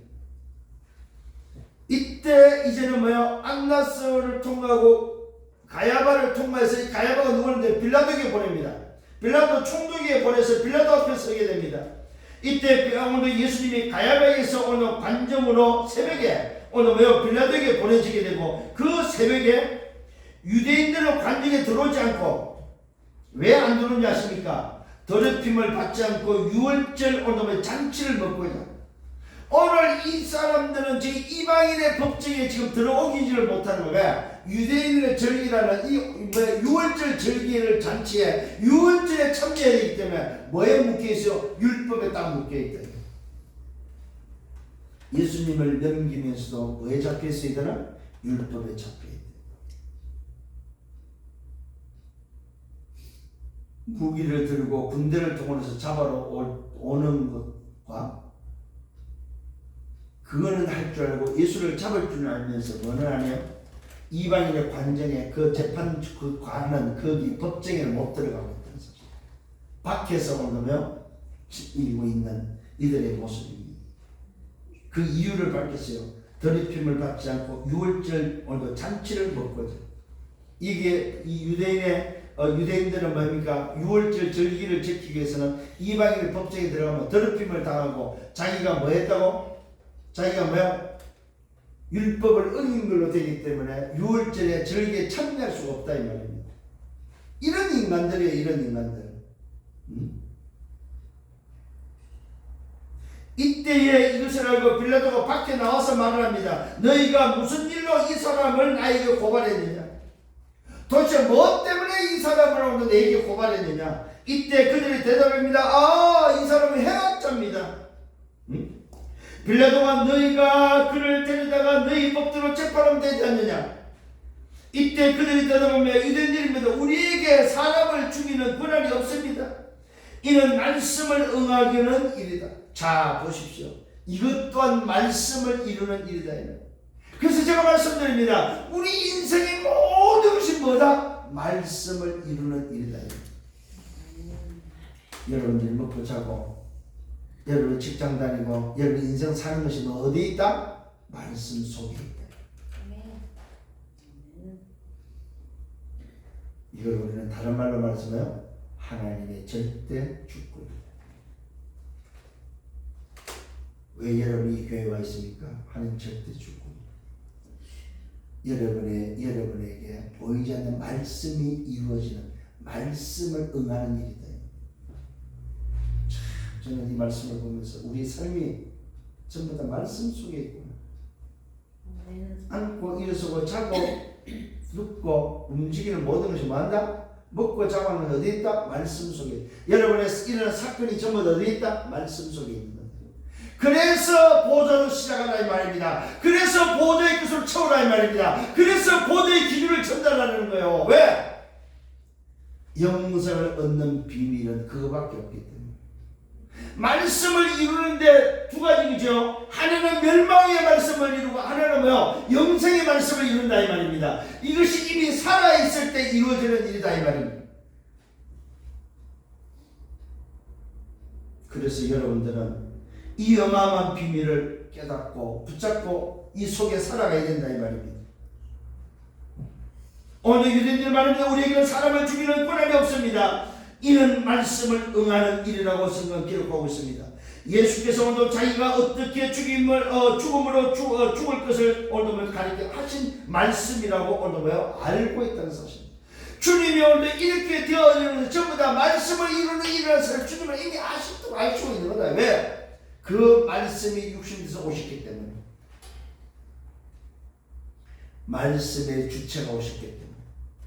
이때 이제는 뭐야? 안나스를 통과하고 가야바를 통과해서 가야바가 누구는데 빌라도에게 보냅니다. 빌라도 총독에게 보내서 빌라도 앞에 서게 됩니다. 이때 오늘 예수님이 가야바에게서 오늘 관정으로 새벽에 오늘 뭐야? 빌라도에게 보내지게 되고 그 새벽에 유대인들은 관정에 들어오지 않고 왜 안 들어오는지 아십니까? 더럽힘을 받지 않고 유월절 오늘 잔치를 먹고 있다. 오늘 이 사람들은 지금 이방인의 법정에 지금 들어오기지를 못하는 거야. 유대인의 절기라는 이 유월절 절기를 잔치에 유월절에 참여해야 되기 때문에 뭐에 묶여있어요? 율법에 딱 묶여있다. 예수님을 넘기면서도 뭐에 잡혀있어야 되나? 율법에 잡혀있다. 무기를 들고 군대를 통해서 잡아러 오는 것과 그거는 할 줄 알고 예수를 잡을 줄 알면서 뭐는 하네요? 이방인의 관정에 그 재판 그 관은 거기 법정에 못 들어가고 있다는 사실. 밖에서 오면 일고 있는 이들의 모습입니다. 그 이유를 밝혔어요. 더럽힘을 받지 않고 유월절 오늘 잔치를 먹거든. 이게 이 유대인들은 뭡니까? 유월절 절기를 지키기 위해서는 이방인의 법정에 들어가면 더럽힘을 당하고 자기가 뭐 했다고? 자기가 뭐야? 율법을 어긴 걸로 되기 때문에 유월절에 절기에 참여할 수가 없다 이 말입니다. 이런 인간들이에요. 이런 인간들. 이때에 이것을 알고 빌라도가 밖에 나와서 말을 합니다. 너희가 무슨 일로 이 사람을 나에게 고발했느냐? 도대체 뭐 때문에 이 사람을 오늘 내게 고발했느냐? 이때 그들이 대답합니다. 이 사람은 해학자입니다. 빌라도가 너희가 그를 데려다가 너희 법대로 재판하면 되지 않느냐? 이때 그들이 대답하며 유대인들입니다. 우리에게 사람을 죽이는 권한이 없습니다. 이는 말씀을 응하기는 일이다. 자 보십시오. 이것 또한 말씀을 이루는 일이다. 그래서 제가 말씀드립니다. 우리 인생의 모든 것이 뭐다? 말씀을 이루는 일이다. 여러분들이 먹고 자고 여러분 직장 다니고 여러분 인생 사는 것이 어디에 있다? 말씀 속에 있다. 이걸 우리는 다른 말로 말해서요, 하나님의 절대 주권입니다. 왜 여러분이 이 교회에 와 있습니까? 하나님 절대 주권. 여러분에게 보이지 않는 말씀이 이루어지는, 말씀을 응하는 일이다. 참, 저는 이 말씀을 보면서 우리 삶이 전부 다 말씀 속에 있구나. 앉고 일어서고 자고 눕고 움직이는 모든 것이 뭐한다? 먹고 자고는 어디 있다? 말씀 속에. 여러분의 일어난 사건이 전부 다 어디 있다? 말씀 속에 있는 거다. 그래서 보좌로 시작하라 이 말입니다. 그래서 보좌의 것을 채우라 이 말입니다. 그래서 보좌의 기준을 전달하는 거예요. 왜? 영생을 얻는 비밀은 그거밖에 없기 때문에. 말씀을 이루는데 두 가지죠. 하나는 멸망의 말씀을 이루고 하나는 뭐요? 영생의 말씀을 이룬다 이 말입니다. 이것이 이미 살아있을 때 이루어지는 일이다 이 말입니다. 그래서 여러분들은 이 어마어마한 비밀을 깨닫고 붙잡고 이 속에 살아가야 된다 이 말입니다. 오늘 유대인들 말입니다. 우리에게는 사람을 죽이는 권한이 없습니다. 이는 말씀을 응하는 일이라고 성경 기록하고 있습니다. 예수께서 오늘 자기가 어떻게 죽음으로 죽을 것을 오늘 가리켜 하신 말씀이라고 오늘 알고 있다는 사실입니다. 주님이 오늘 이렇게 되어지는 전부 다 말씀을 이루는 일이라는 사실을 주님은 이미 아직도 알고 있는 거다. 왜? 그 말씀이 육신에서 오셨기 때문에. 말씀의 주체가 오셨기 때문에.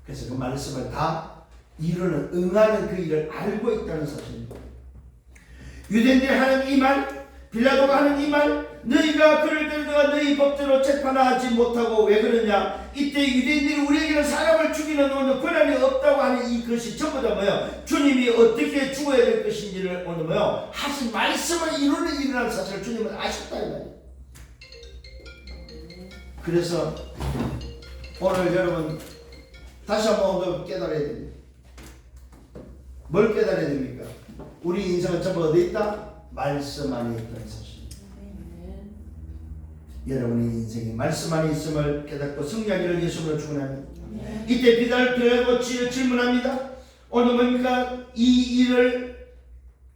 그래서 그 말씀을 다 이루는, 응하는 그 일을 알고 있다는 사실입니다. 유대인들이 하는 이 말, 빌라도가 하는 이 말, 너희가 그를 들다가 너희 법대로 재판하지 못하고 왜 그러냐? 이때 유대인들이 우리에게는 사람을 죽이는 권한이 없다고 하는 이것이 전부 다 뭐예요? 주님이 어떻게 죽어야 될 것인지를 오늘 뭐예요? 하신 말씀을 이루는 일이라는 사실을 주님은 아셨다 이 말이에요. 그래서 오늘 여러분 다시 한번 오늘 깨달아야 됩니다. 뭘 깨달아야 됩니까? 우리 인생은 전부 어디 있다? 말씀 안에 있다는 사실. 여러분의 인생이 말씀 안에 있음을 깨닫고 승리하기를 예수님으로 축원합니다. 이때 빌라도가 질문합니다. 오늘 뭡니까? 이 일을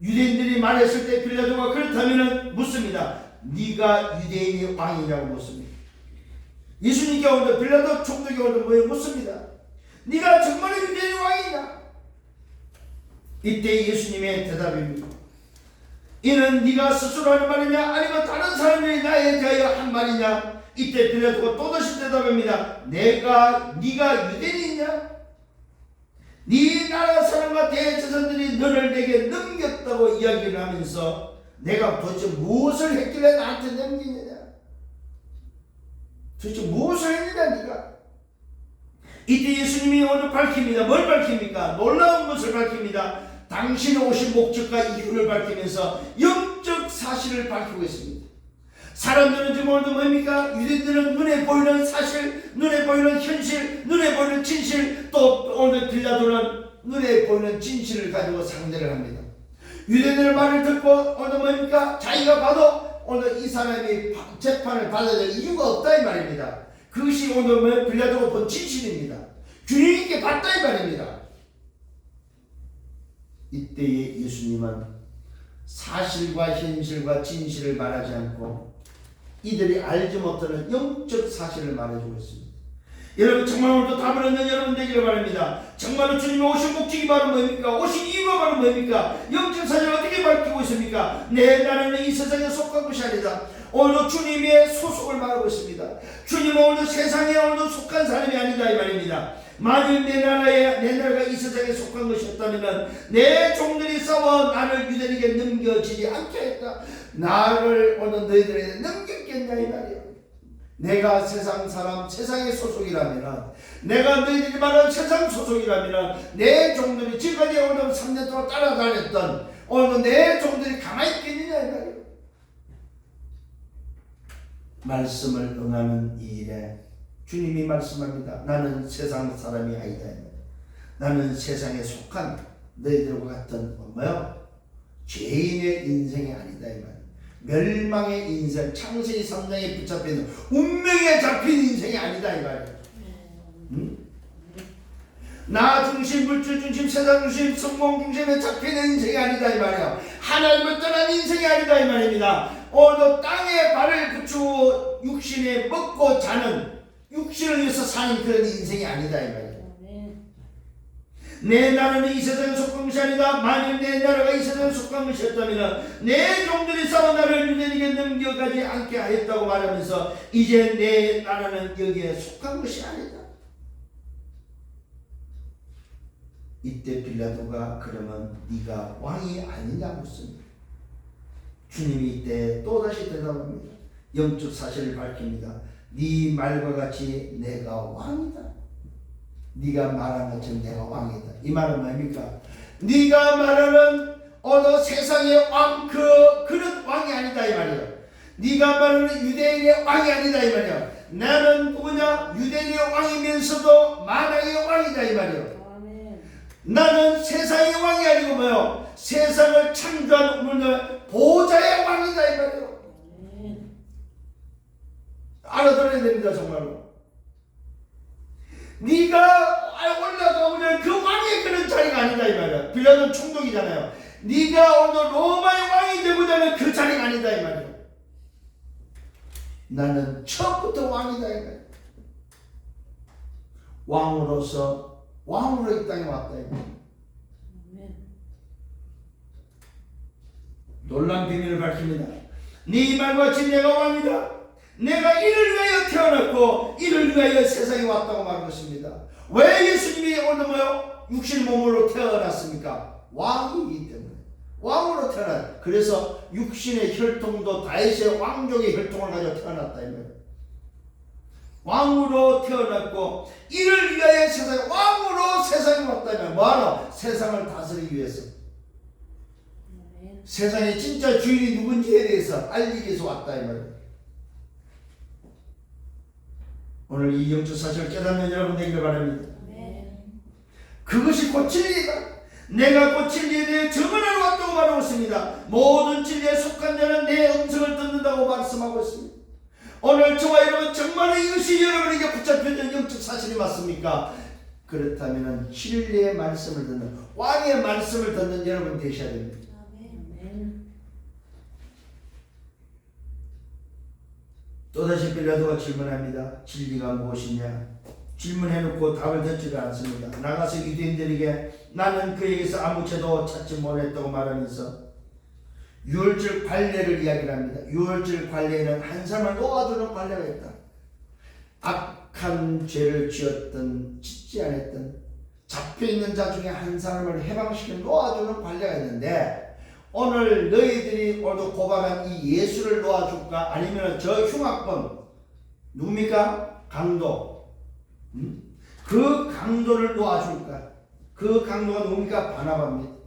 유대인들이 말했을 때 빌라도가 그렇다면 묻습니다. 네가 유대인이 왕이냐고 묻습니다. 예수님께 오늘 빌라도 총독이 오늘 뭐에 묻습니다. 네가 정말 유대인이 왕이냐? 이때 예수님의 대답입니다. 이는 네가 스스로 하는 말이냐 아니면 다른 사람들이 나에 대하여 한 말이냐? 이때 빌라도가 또다시 대답합니다. 네가 유대인이냐? 네 나라 사람과 대제사장들이 너를 내게 넘겼다고 이야기를 하면서 내가 도대체 무엇을 했길래 나한테 넘기느냐? 도대체 무엇을 했느냐 네가? 이때 예수님이 오늘 밝힙니다. 뭘 밝힙니까? 놀라운 것을 밝힙니다. 당신이 오신 목적과 이유를 밝히면서 영적 사실을 밝히고 있습니다. 사람들은 지금 오늘도 뭡니까? 유대인들은 눈에 보이는 사실, 눈에 보이는 현실, 눈에 보이는 진실, 또 오늘 빌라도는 눈에 보이는 진실을 가지고 상대를 합니다. 유대인들의 말을 듣고 오늘 뭡니까? 자기가 봐도 오늘 이 사람이 재판을 받아야 될 이유가 없다 이 말입니다. 그것이 오늘 빌라도가 본 진실입니다. 균형 있게 봤다 이 말입니다. 이때의 예수님은 사실과 현실과 진실을 말하지 않고 이들이 알지 못하는 영적 사실을 말해주고 있습니다. 여러분 정말 오늘도 답을 얻는 여러분 되기를 바랍니다. 정말로 주님이 오신 목적이 바로 뭡니까? 오신 이유가 바로 뭡니까? 영적 사실을 어떻게 밝히고 있습니까? 나는 이 세상에 속한 것이 아니다. 오늘도 주님의 소속을 말하고 있습니다. 주님은 오늘도 세상에 오늘도 속한 사람이 아니다 이 말입니다. 만일 내 나라가 이 세상에 속한 것이었다면 내 종들이 싸워 나를 유대인에게 넘겨지지 않게 했다. 나를 오늘 너희들에게 넘겼겠냐 이 말이야. 내가 세상 사람, 세상의 소속이라면, 내가 너희들이 말하는 세상 소속이라면 내 종들이 지금까지 오늘 3년 동안 따라다녔던 오늘 내 종들이 가만히 있겠느냐 이 말이야. 말씀을 응하는 이 일에 주님이 말씀합니다. 나는 세상 사람이 아니다. 나는 세상에 속한 너희들과 같은 죄인의 인생이 아니다 이 말. 멸망의 인생, 창세기 3장에 붙잡혀 있는 운명에 잡힌 인생이 아니다 이 말이에요. 나 중심, 물질 중심, 세상 중심, 성공 중심에 잡히는 인생이 아니다 이 말이야. 하나님을 떠난 인생이 아니다 이 말입니다. 오늘도 땅에 발을 붙이고 육신에 먹고 자는, 육신을 위해서 사는 그런 인생이 아니다 이 말이야. 내 나라는 이 세상에 속한 것이 아니다. 만일 내 나라가 이 세상에 속한 것이었다면 내 종들이 싸워 나를 유대인에게 넘겨가지 않게 하였다고 말하면서 이제 내 나라는 여기에 속한 것이 아니다. 이때 빌라도가 그러면 네가 왕이 아니냐 묻습니다. 주님이 이때 또다시 대답합니다. 영적 사실을 밝힙니다. 네 말과 같이 내가 왕이다. 네가 말한 것처럼 내가 왕이다. 이 말은 뭡니까? 네가 말하는 어느 세상의 왕, 그런 왕이 아니다 이 말이야. 네가 말하는 유대인의 왕이 아니다 이 말이야. 나는 누구냐? 유대인의 왕이면서도 만왕의 왕이다 이 말이야. 나는 세상의 왕이 아니고 뭐요? 세상을 창조한 우리는 보좌의 왕이다 이 말이에요. 알아들어야 됩니다 정말로. 네가 올라가면 그 왕의 그런 자리가 아니다 이 말이야. 빌라도는 총독이잖아요. 네가 오늘 로마의 왕이 되고자 하는 그 자리가 아니다 이 말이야. 나는 처음부터 왕이다 이 말이야. 왕으로 이 땅에 왔다 이 말이야. 놀라운 비밀을 밝힙니다. 네 말과 같이 내가 왕이다. 내가 이를 위하여 태어났고 이를 위하여 세상에 왔다고 말한 것입니다. 왜 예수님이 오늘 뭐요? 육신 몸으로 태어났습니까? 왕이기 때문에. 왕으로 태어났. 그래서 육신의 혈통도 다윗의 왕족의 혈통을 가지고 태어났다 이 말이에요. 왕으로 태어났고 이를 위하여 세상에, 왕으로 세상에 왔다면 뭐하러? 세상을 다스리기 위해서. 세상의 진짜 주인이 누군지에 대해서 알리기 위해서 왔다 이 말이에요. 오늘 이 영적 사실을 깨닫는 여러분 되기를 바랍니다. 그것이 곧 진리이다. 내가 곧 진리에 대해 증언하러 왔다고 말하고 있습니다. 모든 진리에 속한 자는 내 음성을 듣는다고 말씀하고 있습니다. 오늘 저와 여러분 정말 이것이 여러분에게 붙잡혀진 영적 사실이 맞습니까? 그렇다면 진리의 말씀을 듣는, 왕의 말씀을 듣는 여러분 되셔야 됩니다. 또다시 빌라도가 질문합니다. 진리가 무엇이냐? 질문해놓고 답을 듣지를 않습니다. 나가서 유대인들에게 나는 그에게서 아무 죄도 찾지 못했다고 말하면서 유월절 관례를 이야기를 합니다. 유월절 관례에는 한 사람을 놓아주는 관례가 있다. 악한 죄를 지었던, 짓지 않았던, 잡혀있는 자 중에 한 사람을 해방시켜 놓아주는 관례가 있는데, 오늘 너희들이 오늘 고발한 이 예수를 놓아줄까? 아니면 저 흉악범 누굽니까? 강도. 그 강도를 놓아줄까? 그 강도가 누굽니까? 바나바입니다.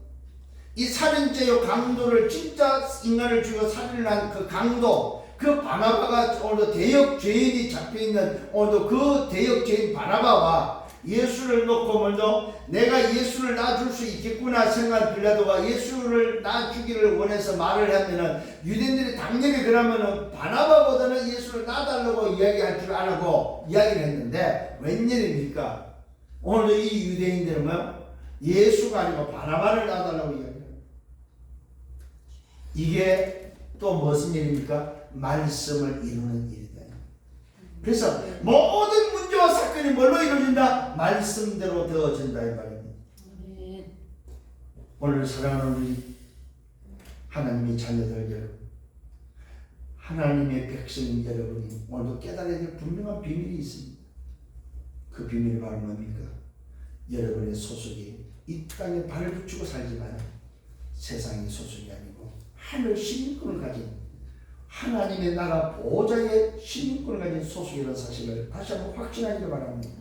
이 살인죄요 강도를, 진짜 인간을 죽여 살인을 한 그 강도, 그 바나바가 오늘 대역 죄인이 잡혀있는 오늘 그 대역 죄인 바나바와 예수를 놓고 먼저 내가 예수를 놔줄 수 있겠구나 생각한 빌라도가 예수를 놔주기를 원해서 말을 하면은 유대인들이 당연히 그러면은 바나바보다는 예수를 놔달라고 이야기할 줄 알고 이야기를 했는데 웬일입니까? 오늘 이 유대인들은 뭐요? 예수가 아니고 바나바를 놔달라고 이야기해요. 이게 또 무슨 일입니까? 말씀을 이루는 일이다. 그래서 모든 문제와 사건이 뭘로 이루어진다? 말씀대로 되어진다 이 말입니다. 오늘 사랑하는 우리 하나님의 자녀들 여러분, 하나님의 백성인 여러분이 오늘도 깨달아야 될 분명한 비밀이 있습니다. 그 비밀이 바로 뭡니까? 여러분의 소속이 이 땅에 발을 붙이고 살지만 세상의 소속이 아니고 하늘 시민권을 가진 하나님의 나라 보좌의 시민권을 가진 소속이라는 사실을 다시 한번 확신하기를 바랍니다.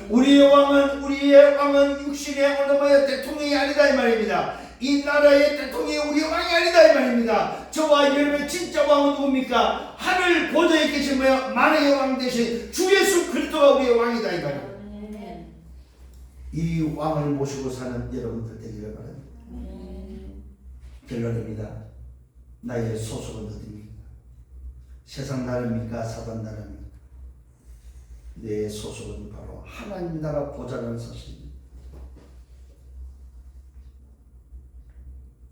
우리의 왕은 육신의 오너마의 대통령이 아니다 이 말입니다. 이 나라의 대통령이 우리의 왕이 아니다 이 말입니다. 저와 여러분의 진짜 왕은 누굽니까? 하늘 보좌에 계신 거야. 만왕의 왕 대신 주 예수 그리스도가 우리의 왕이다 이 말입니다. 이 왕을 모시고 사는 여러분들 되기를 바랍니다. 결론입니다. 나의 소속은 어디입니까? 세상 나라입니까? 사단 나라입니까? 내 소속은 바로 하나님 나라 보좌라는 사실입니다.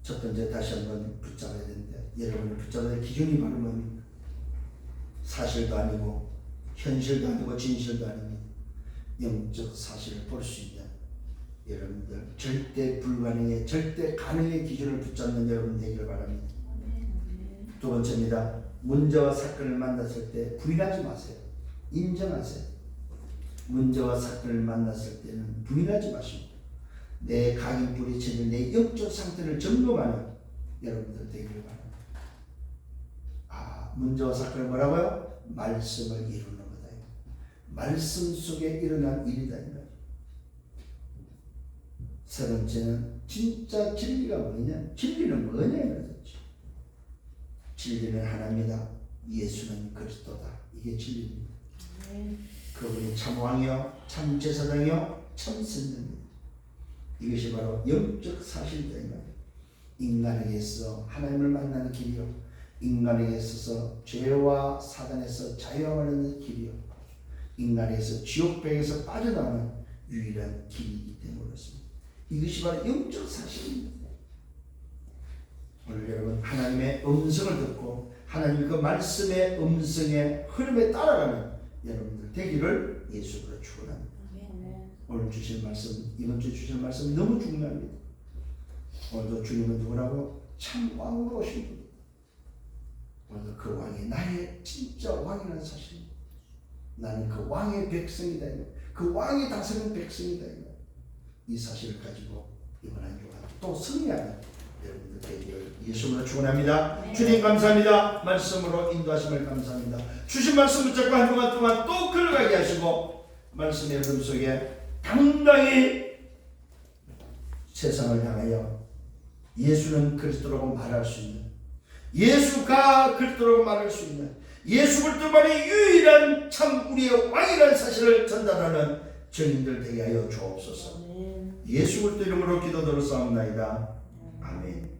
첫 번째 다시 한번 붙잡아야 되는데 여러분을 붙잡아야 될 기준이 바로 뭡니까? 사실도 아니고 현실도 아니고 진실도 아닙니다. 영적 사실을 볼 수 있는 여러분들 절대 불가능의 절대 가능의 기준을 붙잡는 여러분 되기를 바랍니다. 두 번째입니다. 문제와 사건을 만났을 때 부인하지 마세요. 인정하세요. 문제와 사건을 만났을 때는 부인하지 마시고 내 각인 뿌리치는 내 영적 상태를 점검하는 여러분들 되기를 바랍니다. 문제와 사건을 뭐라고요? 말씀을 이루는 거다. 말씀 속에 일어난 일이다. 세 번째는 진짜 진리가 뭐냐? 진리는 뭐냐? 진리는 하나입니다. 예수는 그리스도다. 이게 진리입니다. 그분이 참 왕이요, 참 제사장이요, 참 선생입니다. 이것이 바로 영적 사실이다. 인간에게 있어 하나님을 만나는 길이요, 인간에게 있어서 죄와 사단에서 자유하는 길이요, 인간에게서 지옥배에서 빠져나오는 유일한 길이기 때문에 그렇습니다. 이것이 바로 영적 사실입니다. 오늘 여러분 하나님의 음성을 듣고 하나님 그 말씀의 음성의 흐름에 따라가는 여러분들 되기를 예수로 축원합니다. 오늘 주신 말씀, 이번 주 주신 말씀 너무 중요합니다. 오늘도 주님은 누구라고? 참 왕으로 오신 분. 오늘도 그 왕이 나의 진짜 왕이라는 사실입니다. 나는 그 왕의 백성이다. 그 왕이 다스리는 백성이다. 이 사실을 가지고 이번 한 주간 또 승리하는 여러분들 되기를 예수로 축원합니다. 네. 주님 감사합니다. 말씀으로 인도하심을 감사합니다. 주신 말씀 붙잡고 한 주간 동안 또 걸어가게 하시고 말씀의 흐름 속에 당당히 세상을 향하여 예수는 그리스도라고 말할 수 있는, 예수가 그리스도라고 말할 수 있는, 예수 그리스도만이 유일한 참 우리의 왕이라는 사실을 전달하는 증인들 되게 하여 주옵소서. 예수 그리스도 이름으로 기도드렸사옵나이다. 아멘.